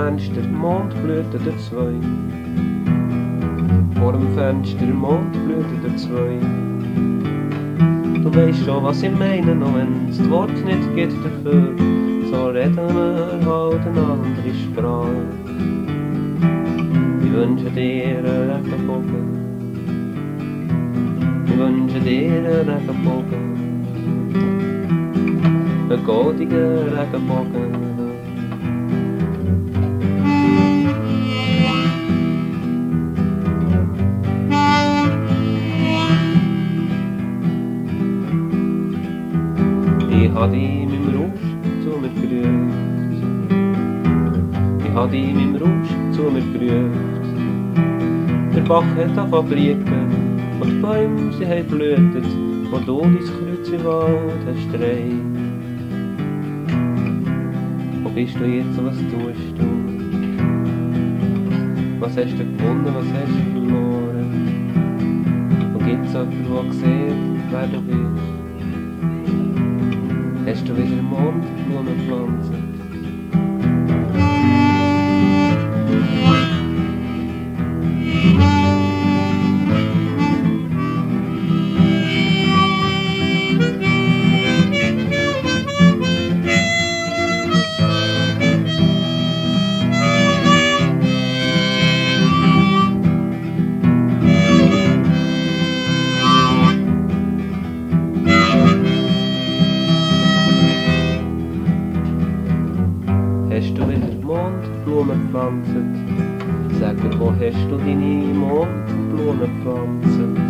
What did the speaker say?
Fenster Mondblüten der zwei. Vor dem Fenster Mondblüten der zwei. Du weisst schon, was ich meine, noch wenn's das Wort nicht gibt dafür. So reden wir halt eine andere Sprache. Ich wünsche dir einen Regenbogen. Ich wünsche dir einen Regenbogen. Einen goldigen Regenbogen. Ich hab dich in meinem Rausch zu mir gerührt. Ich hab dich in meinem Rausch zu mir gerührt. Der Bach hat angefangen und die Bäume sie haben blühtet, wo du dein Kreuz im Wald hast drehen. Wo bist du jetzt und was tust du? Was hast du gewonnen, was hast du verloren? Und gibt's jemanden, der sieht, wer du bist? Hast du wieder Mondblumen gepflanzt? Hast du wieder Mondblumen gepflanzt? Sag mir, wo hast du deine Mondblumen gepflanzt?